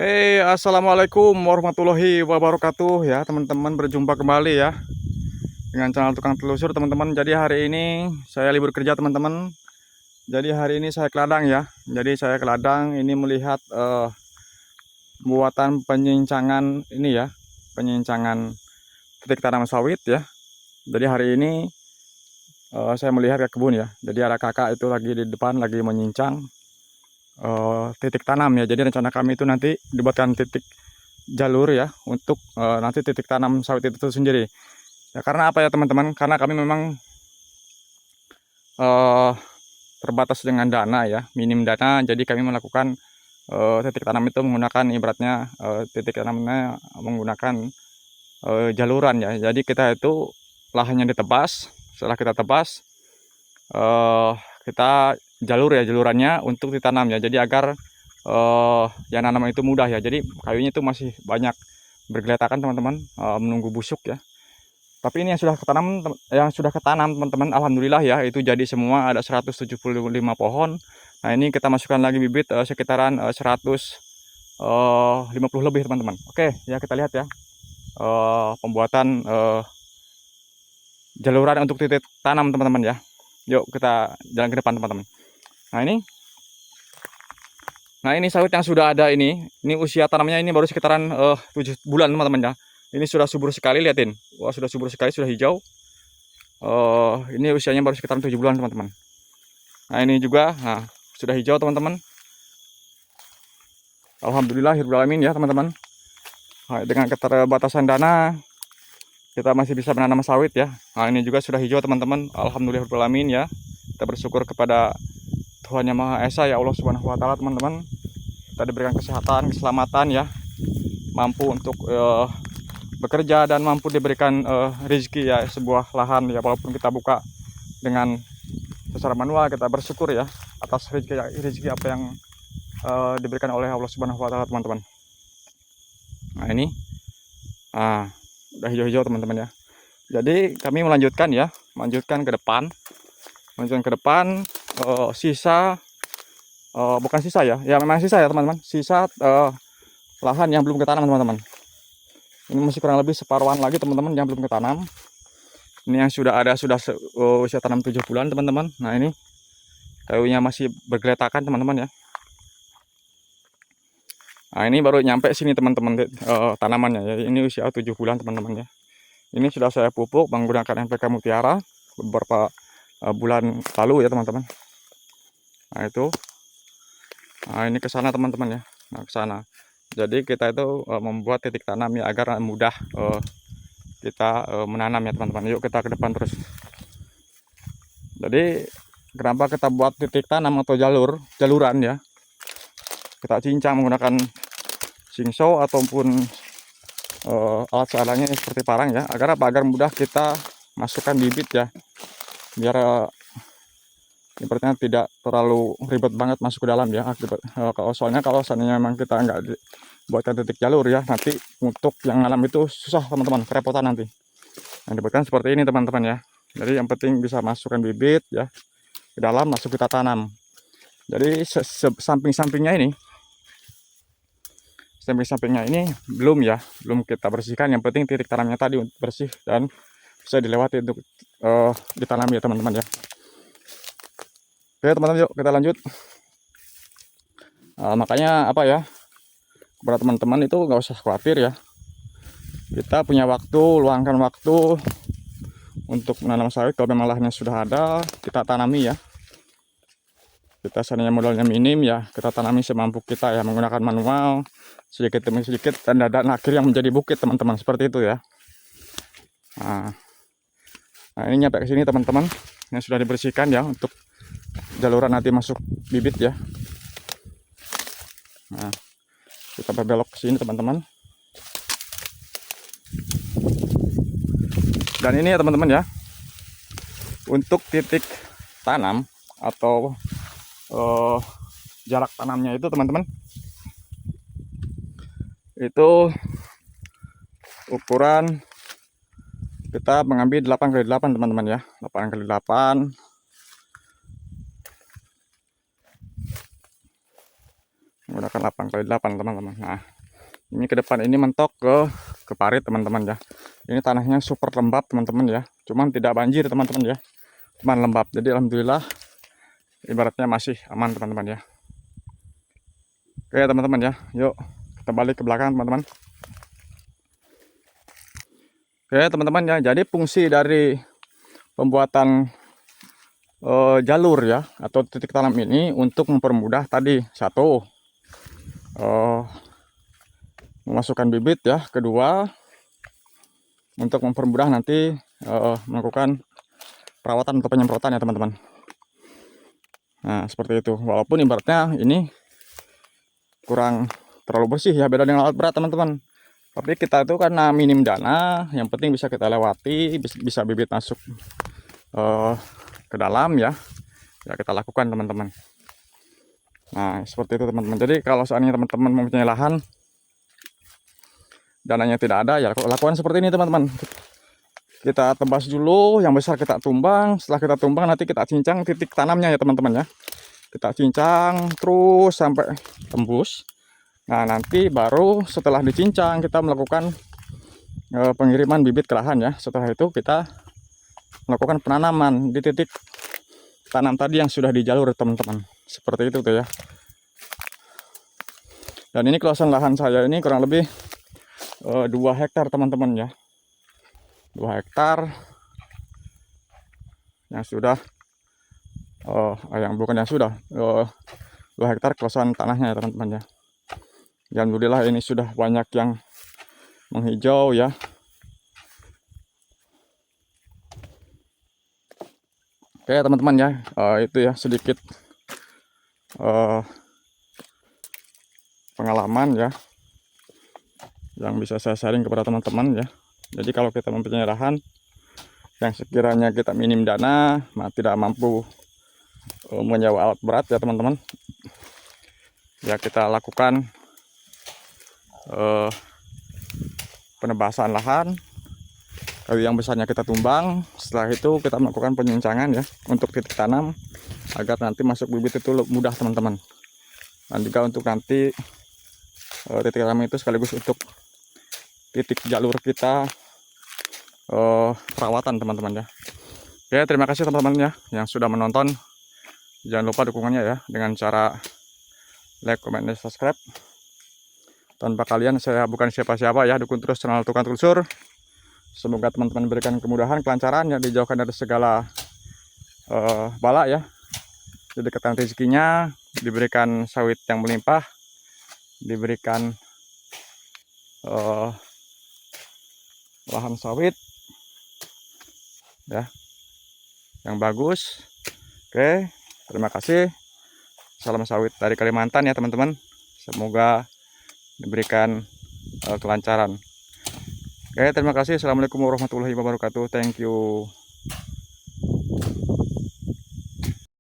Assalamualaikum warahmatullahi wabarakatuh ya teman-teman, berjumpa kembali ya dengan channel Tukang Telusur teman-teman. Jadi hari ini saya libur kerja teman-teman. Jadi hari ini saya ke ladang ya. Jadi saya ke ladang ini melihat buatan penyincangan ini ya, penyincangan titik tanam sawit ya. Jadi hari ini saya melihat ke kebun ya. Jadi ada kakak itu lagi di depan lagi menyincang titik tanam ya. Jadi rencana kami itu nanti dibuatkan titik jalur ya untuk nanti titik tanam sawit itu sendiri ya. Karena apa ya teman-teman, karena kami memang terbatas dengan dana ya, minim dana. Jadi kami melakukan titik tanam itu menggunakan ibaratnya titik tanamnya menggunakan jaluran ya. Jadi kita itu lahannya ditebas, setelah kita tebas kita jalur ya, jalurannya untuk ditanam ya. Jadi agar yang nanam itu mudah ya. Jadi kayunya itu masih banyak bergeletakan teman-teman, menunggu busuk ya. Tapi ini yang sudah ketanam teman-teman, alhamdulillah ya, itu jadi semua, ada 175 pohon. Nah ini kita masukkan lagi bibit sekitaran 150 lebih teman-teman. Oke ya, kita lihat ya pembuatan jaluran untuk titik tanam teman-teman ya. Yuk kita jalan ke depan teman-teman. Nah ini sawit yang sudah ada ini usia tanamnya ini baru sekitaran 7 bulan teman-teman ya. Ini sudah subur sekali, liatin. Wah, sudah subur sekali, sudah hijau. Ini usianya baru sekitaran 7 bulan teman-teman. Nah ini juga sudah hijau teman-teman. Alhamdulillahirobbilalamin ya teman-teman. Dengan keterbatasan dana kita masih bisa menanam sawit ya. Nah ini juga sudah hijau teman-teman. Alhamdulillahirobbilalamin ya. Kita bersyukur kepada Tuhan Yang Maha Esa ya Allah Subhanahu Wa Taala teman-teman. Kita diberikan kesehatan, keselamatan ya, mampu untuk bekerja dan mampu diberikan rezeki ya, sebuah lahan ya, walaupun kita buka dengan secara manual. Kita bersyukur ya atas rezeki apa yang diberikan oleh Allah Subhanahu Wa Taala teman-teman. Nah ini udah hijau-hijau teman-teman ya. Jadi kami melanjutkan ke depan, sisa bukan sisa ya, memang sisa ya teman-teman, sisa lahan yang belum ketanam teman-teman. Ini masih kurang lebih separuhan lagi teman-teman yang belum ketanam. Ini yang sudah ada, sudah usia tanam 7 bulan teman-teman. Nah ini kayunya masih bergeletakan teman-teman ya. Nah ini baru nyampe sini teman-teman tanamannya ya. Ini usia 7 bulan teman-teman ya. Ini sudah saya pupuk menggunakan NPK Mutiara beberapa bulan lalu ya teman-teman. Nah itu, ini ke sana teman-teman ya. Nah ke sana. Jadi kita itu membuat titik tanam ya agar mudah kita menanam ya teman-teman. Yuk kita ke depan terus. Jadi kenapa kita buat titik tanam atau jaluran ya? Kita cincang menggunakan singsaw ataupun alat seadanya seperti parang ya. Agar apa? Agar mudah kita masukkan bibit ya. Biar sepertinya tidak terlalu ribet banget masuk ke dalam ya. Soalnya kalau seandainya memang kita nggak buatkan titik jalur ya, nanti untuk yang nanam itu susah teman-teman, kerepotan nanti. Nah dibuatkan seperti ini teman-teman ya. Jadi yang penting bisa masukkan bibit ya ke dalam, masuk kita tanam. Jadi samping-sampingnya belum kita bersihkan. Yang penting titik tanamnya tadi bersih dan bisa dilewati untuk ditanam ya teman-teman ya. Oke teman-teman, yuk kita lanjut. Makanya apa ya, kepada teman-teman itu nggak usah khawatir ya. Kita punya waktu, luangkan waktu untuk menanam sawit. Kalau memang lahannya sudah ada, kita tanami ya. Kita seandainya modalnya minim ya, kita tanami semampu kita ya, menggunakan manual sedikit demi sedikit, dan akhir yang menjadi bukit teman-teman, seperti itu ya. Nah ini nyampe ke sini teman-teman, yang sudah dibersihkan ya untuk jaluran nanti masuk bibit ya. Nah kita berbelok ke sini teman-teman. Dan ini ya teman-teman ya, untuk titik tanam atau jarak tanamnya itu teman-teman, itu ukuran kita mengambil 8x8 teman-teman ya. 8x8 menggunakan 8x8 teman-teman. Nah Ini ke depan ini mentok ke parit teman-teman ya. Ini tanahnya super lembab teman-teman ya. Cuman tidak banjir teman-teman ya. Cuman lembab. Jadi alhamdulillah ibaratnya masih aman teman-teman ya. Oke teman-teman ya. Yuk kita balik ke belakang teman-teman. Oke teman-teman ya. Jadi fungsi dari pembuatan jalur ya atau titik tanam ini untuk mempermudah tadi satu memasukkan bibit ya, kedua untuk mempermudah nanti melakukan perawatan atau penyemprotan ya teman-teman. Nah seperti itu, walaupun ibaratnya ini kurang terlalu bersih ya, beda dengan alat berat teman-teman. Tapi kita itu karena minim dana, yang penting bisa kita lewati, bisa bibit masuk ke dalam ya kita lakukan teman-teman. Nah seperti itu teman-teman. Jadi kalau seandainya teman-teman mempunyai lahan, dananya tidak ada ya lakukan seperti ini teman-teman. Kita tebas dulu, yang besar kita tumbang. Setelah kita tumbang nanti kita cincang titik tanamnya ya teman-teman ya. Kita cincang terus sampai tembus. Nah nanti baru setelah dicincang kita melakukan pengiriman bibit ke lahan ya. Setelah itu kita melakukan penanaman di titik tanam tadi yang sudah di jalur teman-teman. Seperti itu tuh ya. Dan ini kawasan lahan saya ini kurang lebih 2 hektar teman-teman ya. 2 hektar yang sudah yang bukan yang sudah 2 hektar kawasan tanahnya ya teman-teman ya. Alhamdulillah ini sudah banyak yang menghijau ya. Oke teman-teman ya, itu ya sedikit pengalaman ya yang bisa saya sharing kepada teman-teman ya. Jadi kalau kita mempunyai lahan yang sekiranya kita minim dana, tidak mampu menyewa alat berat ya teman-teman, ya kita lakukan penebasan lahan. Kayu yang besarnya kita tumbang, setelah itu kita melakukan penyincangan ya untuk titik tanam agar nanti masuk bibit itu mudah teman-teman. Dan juga untuk nanti titik tanam itu sekaligus untuk titik jalur kita perawatan teman-teman ya. Oke, terima kasih teman-teman ya yang sudah menonton. Jangan lupa dukungannya ya dengan cara like, comment, dan subscribe. Tanpa kalian saya bukan siapa-siapa ya. Dukung terus channel Tukang Telusur. Semoga teman-teman diberikan kemudahan, kelancaran ya, dijauhkan dari segala bala ya. Didekatkan rezekinya, diberikan sawit yang melimpah, diberikan lahan sawit ya yang bagus. Oke, terima kasih. Salam sawit dari Kalimantan ya teman-teman. Semoga diberikan kelancaran. Oke, terima kasih. Assalamualaikum warahmatullahi wabarakatuh. Thank you.